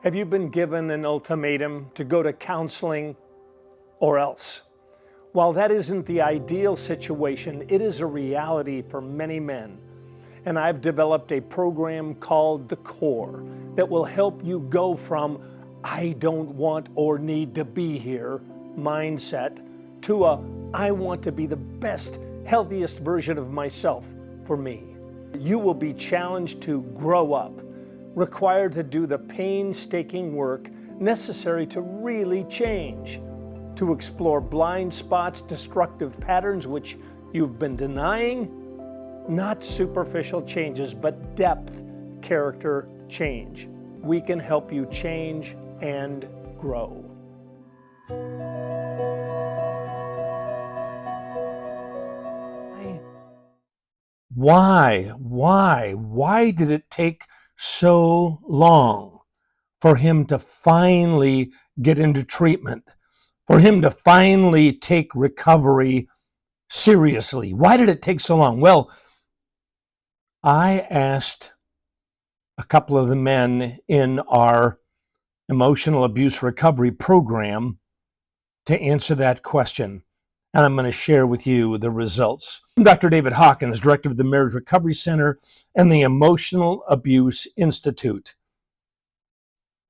Have you been given an ultimatum to go to counseling or else? While that isn't the ideal situation, it is a reality for many men. And I've developed a program called The Core that will help you go from I don't want or need to be here mindset to a I want to be the best, healthiest version of myself for me. You will be challenged to grow up, required to do the painstaking work necessary to really change, to explore blind spots, destructive patterns which you've been denying, not superficial changes, but depth, character change. We can help you change and grow. Why did it take so long for him to finally get into treatment, for him to finally take recovery seriously? Why did it take so long? Well, I asked a couple of the men in our emotional abuse recovery program to answer that question, and I'm going to share with you the results. I'm Dr. David Hawkins, director of the Marriage Recovery Center and the Emotional Abuse Institute.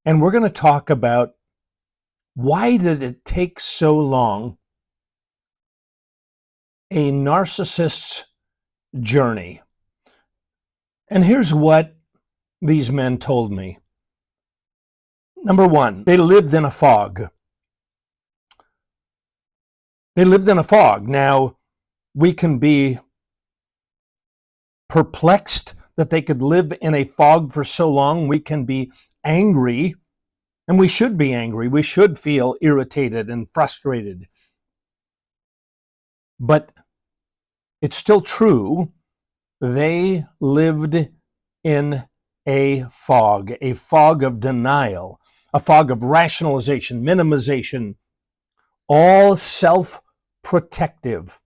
And we're going to talk about why did it take so long, a narcissist's journey. And here's what these men told me. Number one, they lived in a fog. They lived in a fog. Now, we can be perplexed that they could live in a fog for so long. We can be angry, and we should be angry. We should feel irritated and frustrated. But it's still true. They lived in a fog of denial, a fog of rationalization, minimization, all self-protective.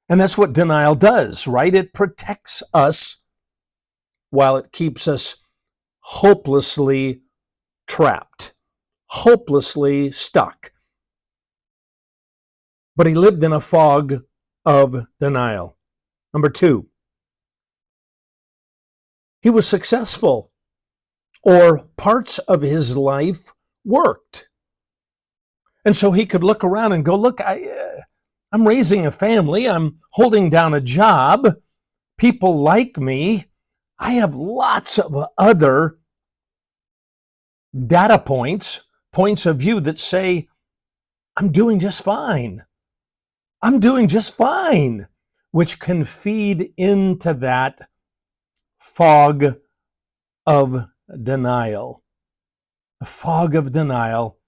And that's what denial does, right? It protects us while it keeps us hopelessly trapped, hopelessly stuck. But he lived in a fog of denial. Number two, he was successful, or parts of his life worked. And so he could look around and go, look, I'm raising a family. I'm holding down a job. People like me. I have lots of other data points of view that say, I'm doing just fine. I'm doing just fine, which can feed into that fog of denial. A fog of denial.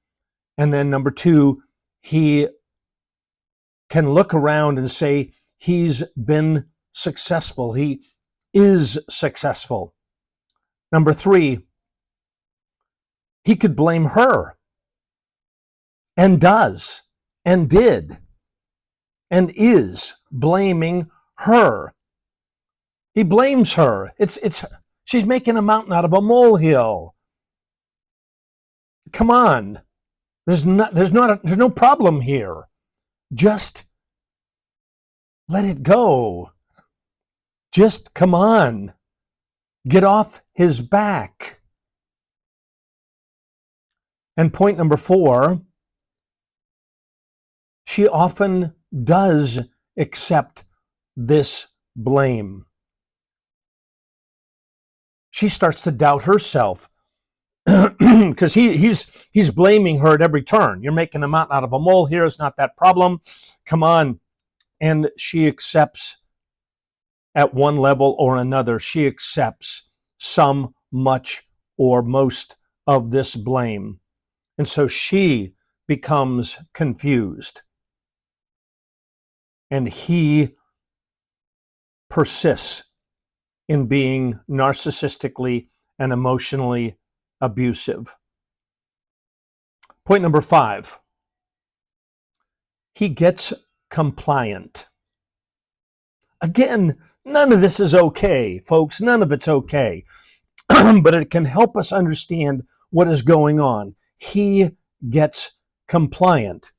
And then number two, he can look around and say he's been successful. He is successful. Number three, he could blame her, and does, and did, and is blaming her. He blames her. She's making a mountain out of a molehill. Come on. There's no problem here. Just let it go. Just come on. Get off his back. And point number four, she often does accept this blame. She starts to doubt herself because he's blaming her at every turn. You're making a mountain out of a mole here. It's not that problem. Come on. And she accepts at one level or another. She accepts some, much, or most of this blame. And so she becomes confused. And he persists in being narcissistically and emotionally abusive. Point number five, he gets compliant. Again, None of this is okay, folks. None of it's okay. But it can help us understand what is going on. He gets compliant.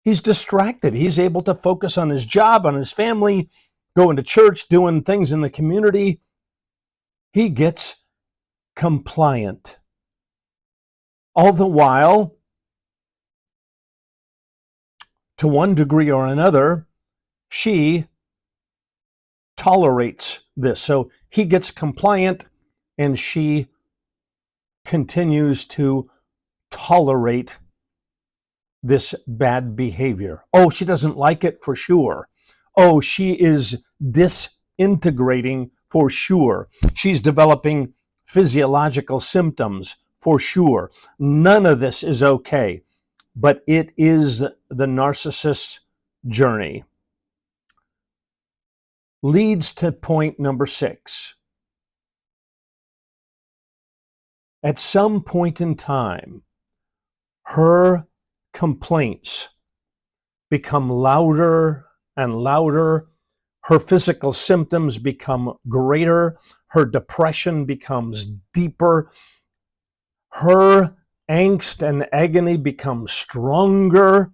He's distracted. He's able to focus on his job, on his family, going to church, doing things in the community. He gets compliant. All the while, to one degree or another, she tolerates this. So he gets compliant and she continues to tolerate this bad behavior. Oh, she doesn't like it for sure. Oh, she is disintegrating for sure. She's developing physiological symptoms for sure. None of this is okay, but it is the narcissist's journey. Leads to point number 6. At some point in time, her complaints become louder and louder. Her physical symptoms become greater. Her depression becomes deeper. Her angst and agony becomes stronger.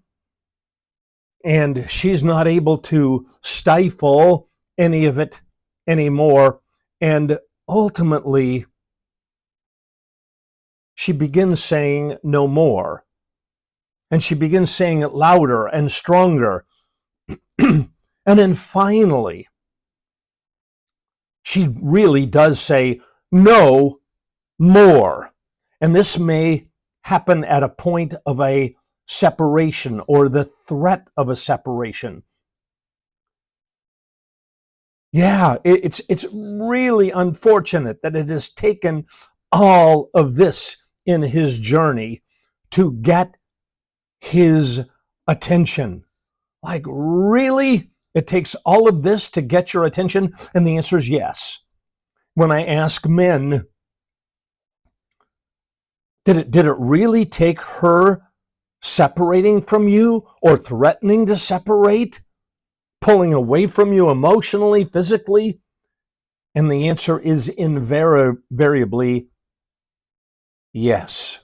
And she's not able to stifle any of it anymore. And ultimately, she begins saying no more. And she begins saying it louder and stronger. And then finally, she really does say no more. And this may happen at a point of a separation or the threat of a separation. Yeah, it's really unfortunate that it has taken all of this in his journey to get his attention. Like, really? It takes all of this to get your attention? And the answer is yes. When I ask men, did it really take her separating from you or threatening to separate, pulling away from you emotionally, physically? And the answer is invariably yes.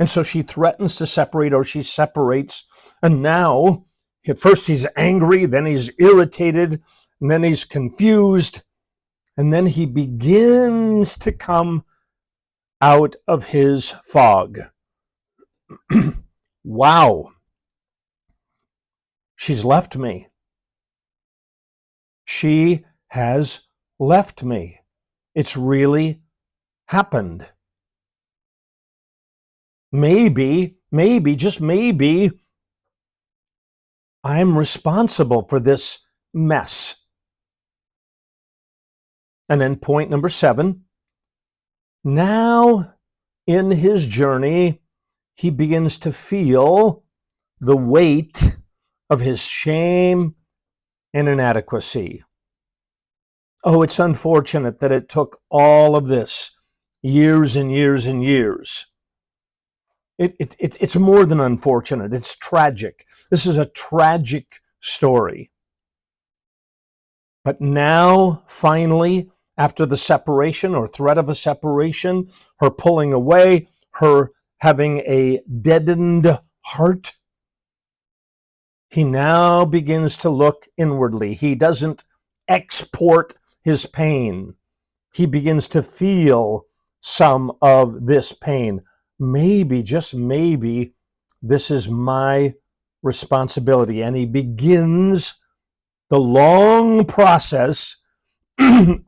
And so she threatens to separate, or she separates. And now, at first he's angry, then he's irritated, and then he's confused. And then he begins to come out of his fog. Wow. She's left me. She has left me. It's really happened. Maybe, just maybe, I'm responsible for this mess. And then point number 7, now in his journey, he begins to feel the weight of his shame and inadequacy. Oh, it's unfortunate that it took all of this, years and years and years. It's more than unfortunate. It's tragic. This is a tragic story. But now, finally, after the separation or threat of a separation, her pulling away, her having a deadened heart, he now begins to look inwardly. He doesn't export his pain. He begins to feel some of this pain. Maybe, just maybe, this is my responsibility. And he begins the long process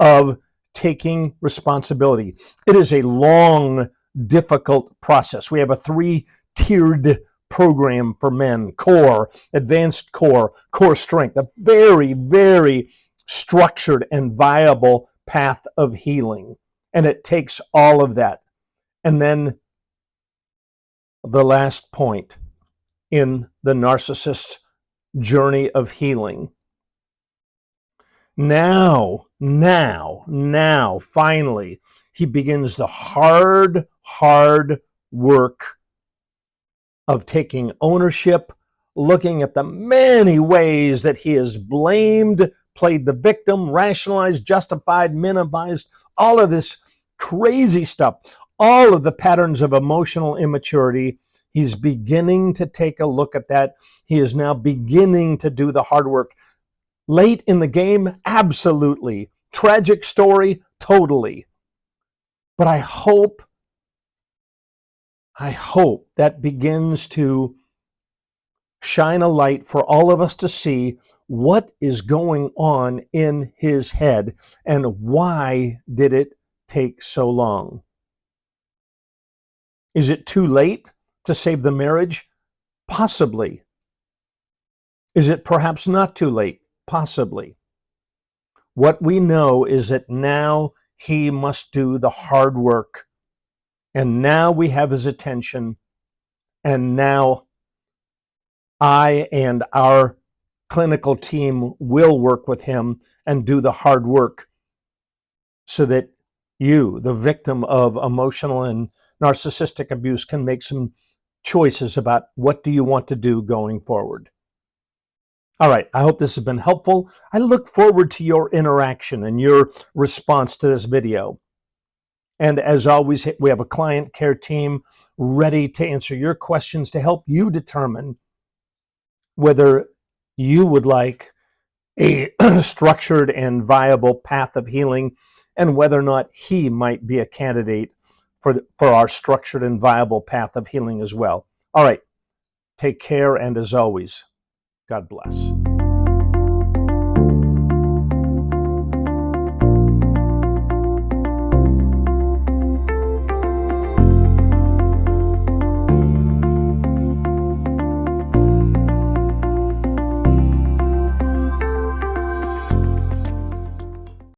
of taking responsibility. It is a long, difficult process. We have a 3-tiered program for men: core, advanced core, core strength, a very, very structured and viable path of healing. And it takes all of that. And then the last point in the narcissist's journey of healing. Now, finally, he begins the hard work of taking ownership, looking at the many ways that he is blamed, played the victim, rationalized, justified, minimized, all of this crazy stuff, all of the patterns of emotional immaturity. He's beginning to take a look at that. He is now beginning to do the hard work. Late in the game, absolutely. Tragic story, totally. But I hope that begins to shine a light for all of us to see what is going on in his head and why did it take so long. Is it too late to save the marriage? Possibly. Is it perhaps not too late? Possibly. What we know is that now he must do the hard work. And now we have his attention. And now I and our clinical team will work with him and do the hard work so that you, the victim of emotional and narcissistic abuse, can make some choices about what do you want to do going forward. All right, I hope this has been helpful. I look forward to your interaction and your response to this video. And as always, we have a client care team ready to answer your questions to help you determine whether you would like a structured and viable path of healing and whether or not he might be a candidate for our structured and viable path of healing as well. All right, take care, and as always, God bless.